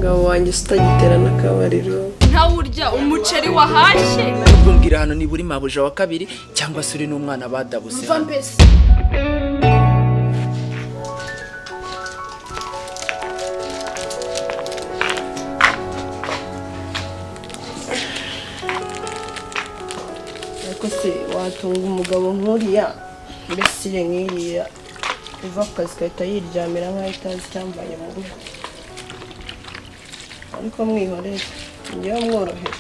ngabo wanjye utagitera n'akabariro ntawe urya umuceri wahashye kumbwira hano niba uri mabuja wa kabiri cyangwa se uri n'umwana badabuse va mbese ariko se watunga umugabo nk'uriya mbese nk'iriya uva ku kazi gahita yiryamira nk'aho itazi icyambaye mu rugo ariko mwihorere njyewe mworohere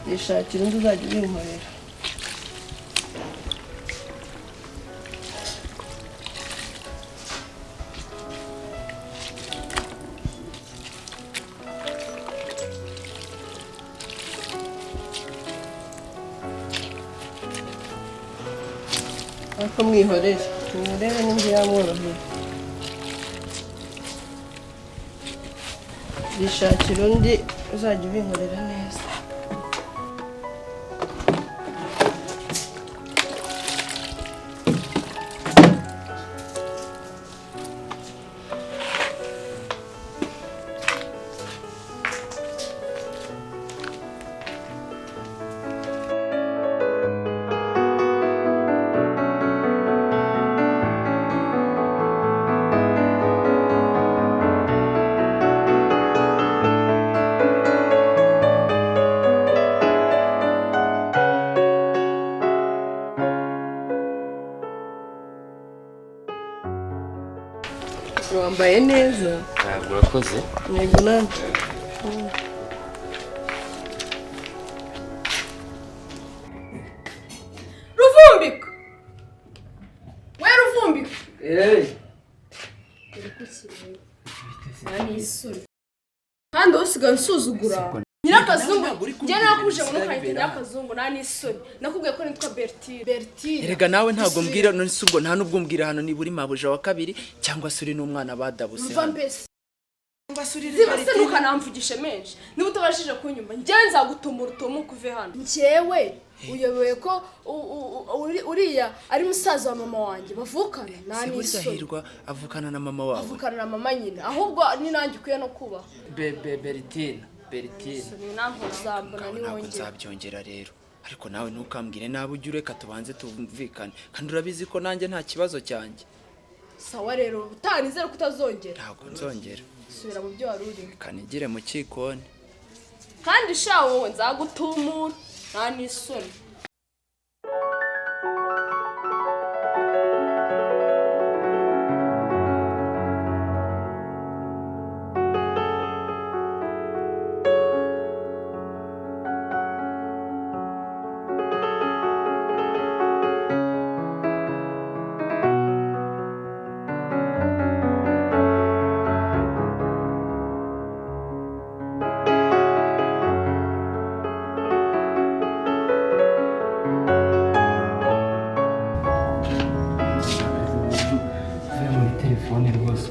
yishakira undi uzajya ubinkorera ariko mwihorere n'inzu yamworoheye yishakira undi uzajya ubinkorera neza wambaye neza ntabwo urakoze yego nanjye ruvumbika we ruvumbika kandi usigaye nsuzugura nyirakazungu njye nakuje ngo ntukahite nyirakazungu nta n'isoni nakubwiye ko nitwa Bertine erega nawe ntabwo mbwira nonese ubwo nta n'ubwo mbwira hano niba uri mabuja wa kabiri cyangwa se uri n'umwana badabuse va mbese ziba seruka namvugishe menshi niba utabashije kunyumva njye nzagutumura utumuke uve hano njyewe uyobewe ko uriya ari musaza wa mama wanjye bavukana nta n'isoni avukana na mama wawe avukana na mama nyine ahubwo ni nanjye ukwiye no kubaha Bertine ntabwo uzambona niwongera nzabyongera rero ariko nawe ntukambwire nawe ujye ureka tubanze tumvikane kandi urabizi ko nanjye nta kibazo cyanjye sawa rero utanizere ko utazongera ntabwo nzongera subira mu byo wari urimo kanigire mu cyikoni kandi sha wowe nzagutumura nta n'isoni telefone rwose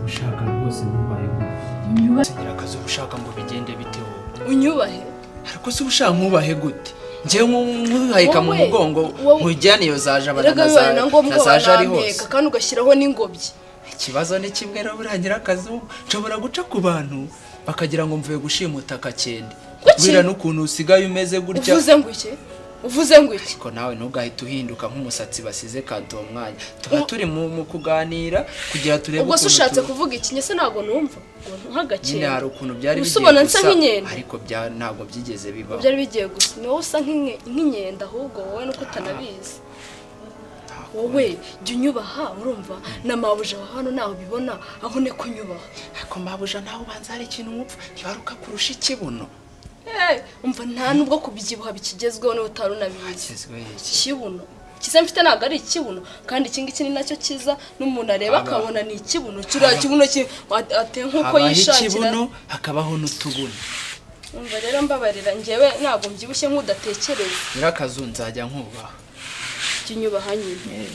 ushaka rwose ntubayeho akazi ushaka ngo bigende biteho unyubahe ariko se ushaka nkubahe gute njye nkuhayika mu mugongo nkujyane iyo zaje nazaje ari hose kandi ugashyiraho n'ingobyi ikibazo ni kimwe rero burangira akazi nshobora guca ku bantu bakagira ngo mvuye gushimuta akakende kubera n'ukuntu usigaye umeze gutya uvuze ngo iki ko nawe ntugahita uhinduka nk'umusatsi basize kandi uwo mwanya tuba turi mu kuganira kugira turebe ubwo se ushatse kuvuga iki nyese ntabwo numva nk'agakende nyine hari ukuntu byari bigiye usubona nsa nk'inyenda ariko ntabwo byigeze bibaho byari bigiye gusa niwe usa nk'inyenda ahubwo wowe nuko utanabizi wowe jya unyubaha urumva na mabuja wa hano nawe ubibona abone ko unyubaha ariko mabuja nawe ubanza hari ikintu umupfa ntibaruka kurusha ikibuno umva nta nubwo kubyibuha bikigezweho niba utari unabizi ikibuno kiza mfite ntabwo ari ikibuno kandi iki ngiki ni nacyo kiza n'umuntu areba akabona ni ikibuno kiriya kibuno ateye nk'uko yishakira ikibuno hakabaho n'utubuno umva rero mbabarira njyewe ntabwo mbyibushye nk'udatekereza nyirakazu nzajya nkubaha jya unyubaha nyine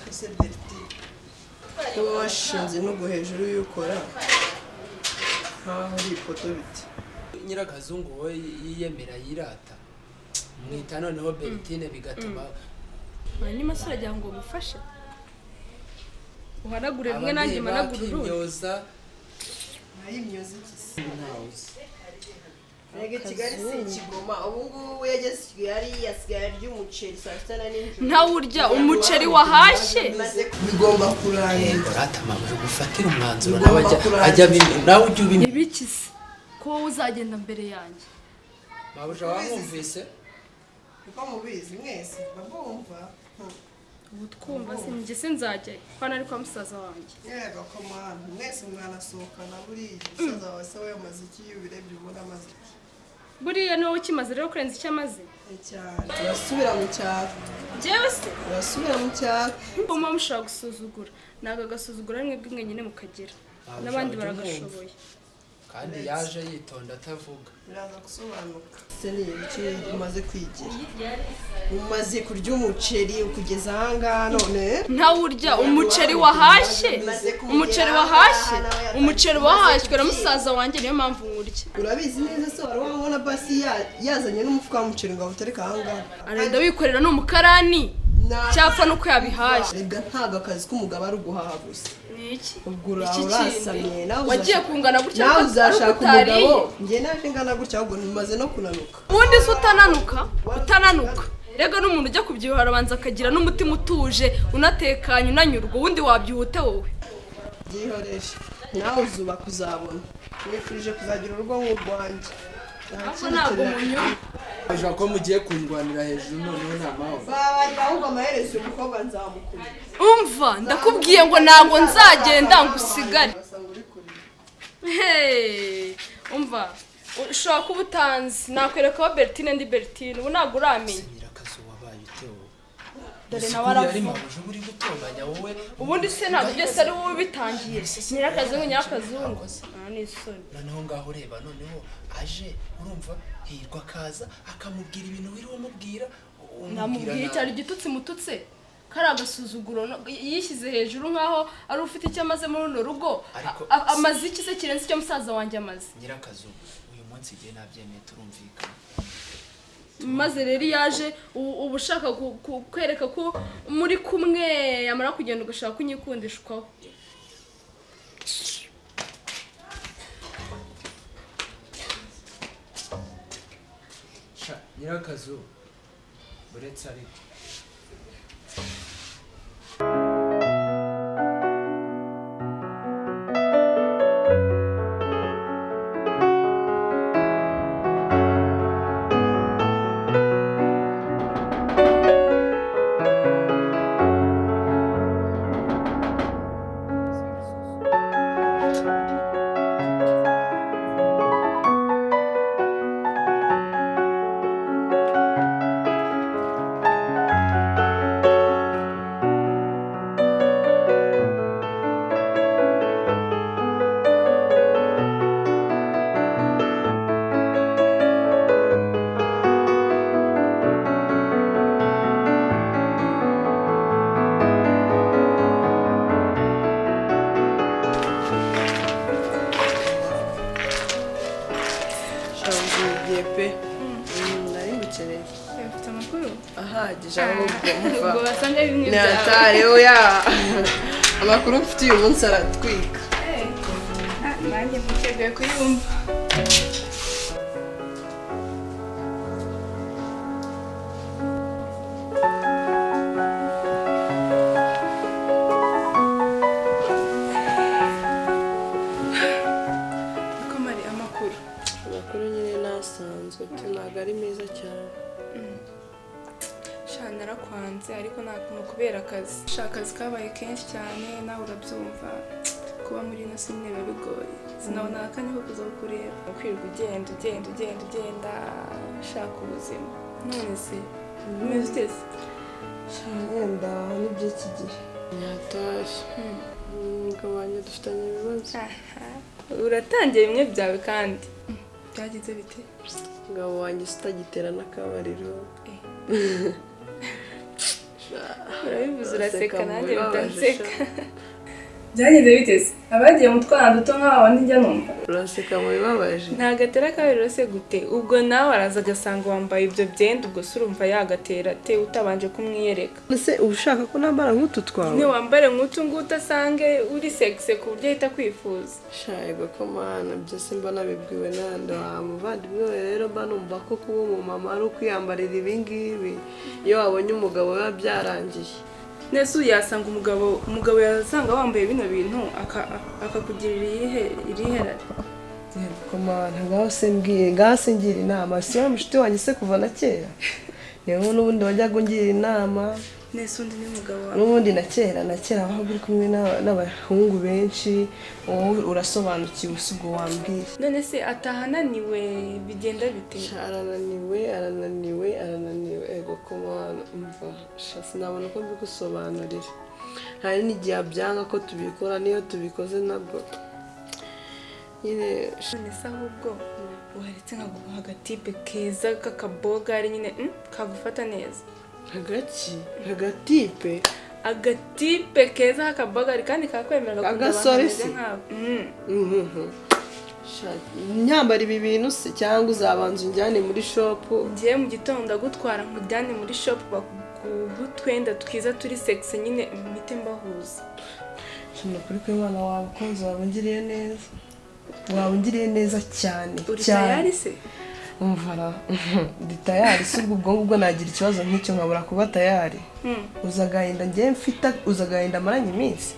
ese Berti kuba washinze n'ubwo hejuru y'ukora nkaho uri ifoto biti Nyirakazungu we yiyemera yirata mwita noneho Bertine bigatuma hanyuma se uragira ngo mufashe uhanagure rimwe nanjye managura urundi imyozi iki Nege Kigali si ikigoma ubu ngubu yageze Kigali yasigaye ry'umuceri saa sita na nijoro ntawe urya umuceri wahashye bigomba kurangira ratama buri gufatira umwanzuro n'abajya nawe ujya ubimenya ibikisi ko wowe uzagenda mbere yanjye mabuja wamwumvise uko mubizi mwese babumva ubu twumva sinjye sinzajyayo hano ari kwa musaza wanjye yego ko mwana mwese mwanasohokana buriya musaza wawe se yamaze iki iyo ubirebye ubona amaze iki buriya niwowe ukimaze rero kurenza icyo amaze cyane urasubira mu cyaro njyewe se urasubira mu cyaro mama mushaka gusuzugura ntabwo agasuzugura mwebwe mwenyine mukagera n'abandi baragashoboye kandi yaje yitonda atavuga biraza gusobanuka se ni ibiki umaze kwigira umaze kurya umuceri ukugeza ahangaha none ntawe urya umuceri wahashye umuceri wahashywe na musaza wanjye niyo mpamvu nkurya urabizi neza se wari wabona basi yazanye n'umufuka w'umuceri ngo awutereke ahangaha arenda wikorera ni umukarani cyapfa nuko yabihashye rega ntabwo akazi k'umugabo ari uguhaha gusa niki ubwo urasamye nawe wagiye kungana gutya nawe uzashaka umugabo njye naje ngana gutya ahubwo ntimaze no kunanuka ubundi se utananuka rega n'umuntu ujya kubyibuha arabanza akagira n'umutima utuje unatekanye unanyurwa ubundi wabyihute wowe byihoreshe nawe uzubaka uzabona nifurije kuzagira urugo nk'urwanjye ntabwo munyura aje ko mugiye kundwanira hejuru noneho nta mahoro babarira ahubwo amaherezo umukobwa nzamukura umva ndakubwiye ngo ntabwo nzagenda ngo usigare umva ushobora kuba utanzi nakwereka aho Bertine ndi Bertine ubu ntabwo uramenya dore nawe aravuga uri gutunganya wowe ubundi se ntabwo byose ari wowe bitangiye nyirakazungu ni isoni noneho ngaho ureba noneho aje urumva hirwa akaza akamubwira ibintu wiriwe umubwira namubwiye cyari igitutsi mututse kari agasuzuguro yishyize hejuru nkaho ari ufite icyo amaze muri runo rugo amaze iki se kirenze icyo musaza wanjye amaze Nyirakazungu uyu munsi igihe nabyemeye turumvikana maze rero yaje uba ushaka kwereka ko muri kumwe yamara kugenda ugashaka kunyikundishwaho Nyirakazu uretse ariko ahagije ahubwo natare oya amakuru mfite uyu munsi aratwika nanjye mwiteguye kuyumva amakuru nyine nasanzwe ntabwo ari meza cyane narakwanze ariko ntabwo kubera akazi akazi kabaye kenshi cyane nawe urabyumva kuba muri ino si biba bigoye sinabona akanya ko kuza kureba kwirirwa ugenda ushaka ubuzima none se umeze uteze wenda n'iby'iki gihe nyatashye umugabo wanjye dufitanye ibibazo uratangira bimwe byawe kandi byagize bite umugabo wanjye utagitera n'akabariro urabivuze turaseka nanjye bitanseka byagenze biteze abagiye mu twana duto nk'aba njya numva uraseka mu bibabaje ntagatera kabiri rose gute ubwo nawe araza agasanga wambaye ibyo byenda ubwo se urumva yagatera te utabanje kumwiyereka ese uba ushaka ko nambara nk'utu twawe ntiwambare nk'utu ngutu asange uri sexe ku buryo ahita kwifuza shayego ko mana byose mbona bibwiwe n'andi muvandimwe we rero mba numva ko kuba umumama ari ukwiyambarira ibingibi iyo wabonye umugabo biba byarangiye nese yasanga umugabo yasanga wambaye bino bintu akakugirira iriherare ko mana ngaho se ngira inama si wa mushuti wanjye se kuva na kera niyo n'ubundi wajyaga ungira inama nese undi ni umugabo wawe n'ubundi na kera aho uri kumwe n'abahungu benshi wowe urasobanukiwe usubwo wambwiye none se ataha ananiwe bigenda bite arananiwe ego ko mwana umva sinabona ko mbigusobanurira hari n'igihe abyanga ko tubikora niyo tubikoze nabwo nyine none se ahubwo uharetse nkaguha agatipe keza k'akabogari nyine kagufata neza agatipe keza k'akabogari kandi kakwemera gakunda abantu bameze nk'abo nyambara ibi bintu se cyangwa uzabanza unjyane muri shopu ngiye mu gitondo ndagutwara nkujyane muri shopu baguha utwenda twiza turi sexe nyine mpite mbahuza shimira kuri ko umwana wawe ukunze waba ungiriye neza cyane uri tayari se umvara ndi tayari si ubwo ngubwo nagira ikibazo nk'icyo nkabura kuba tayari uzagahinda ngiye mfite uzagahinda amaranye iminsi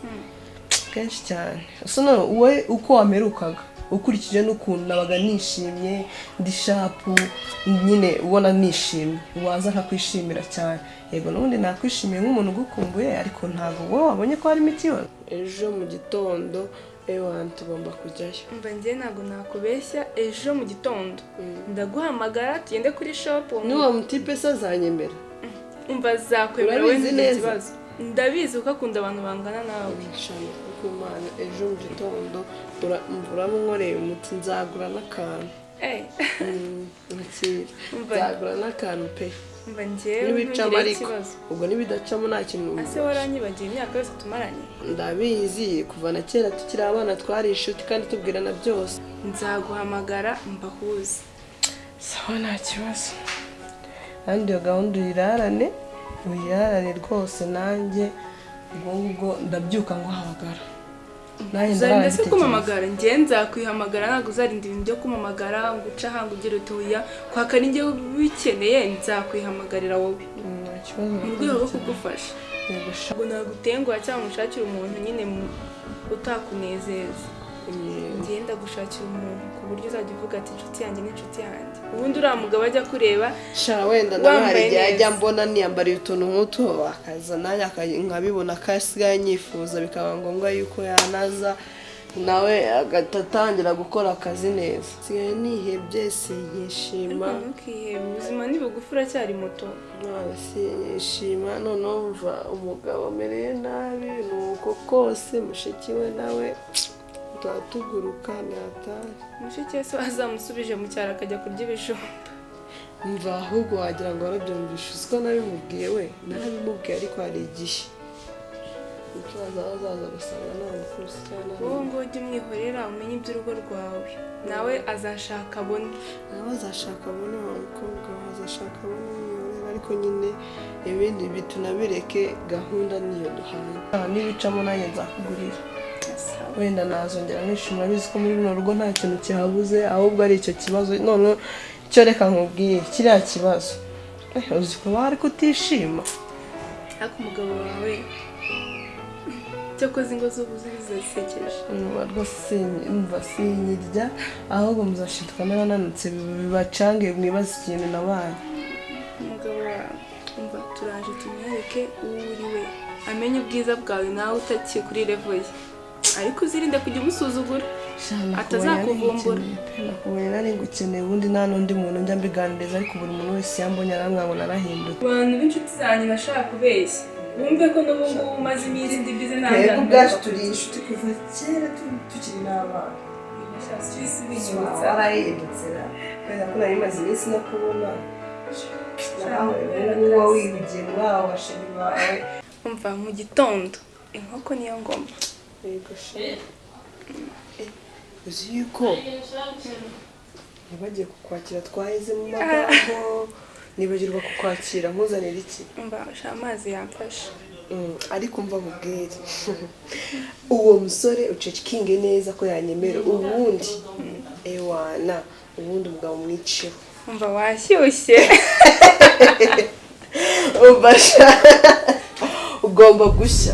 kenshi cyane wowe uko wamerukaga ukurikije n'ukuntu nabaga nishimye ndi shapu nyine ubona nishimye waza nkakwishimira cyane yego n'ubundi nakwishimiye nk'umuntu ugukumbuye ariko ntabwo wowe wabonye ko harimo ikibazo ejo mu gitondo tugomba kujyayo mva njye ntabwo nakubeshya ejo mu gitondo ndaguhamagara tugende kuri shopu n'uwo mutipe se azanyemera umva zakwemera wenda ikibazo ndabizi kuko akunda abantu bangana nawe nshaka kuko imana ejo mu gitondo urabunkoreye umuti nzagura n'akantu nzagura n'akantu pe mva njyewe n'ibicamo ntugire ariko ikibazo ubwo n'ibidacamo nta kintu ase waranyibagiye imyaka yose tumaranye ndabizi kuva na kera tukiri abana twari inshuti kandi tubwirana byose nzaguhamagara mbahuze sawa nta kibazo kandi iyo gahunda uyirarane rwose nanjye ubwo ngubwo ndabyuka ngo hamagara uzarinde se kumamagara njye nzakwihamagara ntabwo uzarinda ibintu byo kumamagara ngo uce ahanga ugira utuya kwaka n'injye ubikeneye nzakwihamagarira wowe mu rwego rwo kugufasha ngo nagutenguha cyangwa ushakire umuntu nyine utakunezeza ngenda gushakira umuntu ku buryo uzajya uvuga ati inshuti yanjye n'inshuti yanjye ubundi uriya mugabo ajya kureba shara wenda nawe hari igihe ajya mbona niyambariye utuntu nk'utu akaza nanjye nkabibona ko asigaye nyifuza bikaba ngombwa yuko yanaza nawe agatangira gukora akazi neza sigaye nihebye sinyishima ntukihebe ubuzima ni bugufi uracyari muto sinyishima noneho mva umugabo amereye nabi ni uko kose mushiki we nawe tuguruka natari mushiki we se wazamusubije mu cyaro akajya kurya ibijumba mva ahubwo wagira ngo warabyumvishe uziko nabimubwiye we narabimubwiye ariko hari igihe umusaza azaza agasanga nta mukuru cyane wowe ngo ujye umwihorera umenye iby'urugo rwawe nawe azashaka abone wa mukobwa we azashaka abone umwihorera ariko nyine ibindi bitunabireke gahunda niyo duhana n'ibicamo nanjye nzakugurira wenda nazongera nishimira bizi ko muri runo rugo nta kintu kihabuze ahubwo ari icyo kibazo none icyo reka nkubwiye kiriya kibazo uzi ko bari kutishima ariko umugabo wawe cyakoze ingo z'ubuzi zisekeje rwose mva sinyirya ahubwo muzashitwa n'abananutse bibacange mwibaza ikintu nabaye umugabo wawe umva turaje tumwereke uwo uri we amenye ubwiza bwawe nawe utakiye kuri level ye ariko uzirinde kujya umusuzugura atazakuvumbura nakubonye nari ngukeneye ubundi nta n'undi muntu njya mbiganiriza ariko buri muntu wese yambonye arambwira ngo narahindutse abantu b'inshuti zanjye nashaka kubeshya wumve ko n'ubu ngubu umaze iminsi ndi bize nta twebwe ubwacu turi inshuti kuva kera tukiri n'abana warahindutse kubera ko nari maze iminsi nakubona nawe uba wihugiye muri abo basheri bawe umva mu gitondo inkoko niyo ngoma. Yego sha. Uzi yuko nibagiye kukwakira twaheze mu magambo nibagirwa kukwakira nkuzanira iki? Umva amazi yamfasha. Ariko mva mubwire uwo musore ucekinge neza ko yanyemera ubundi ewana ubundi umugabo mwiciwe. Umva washyushye. Umva ugomba gushya.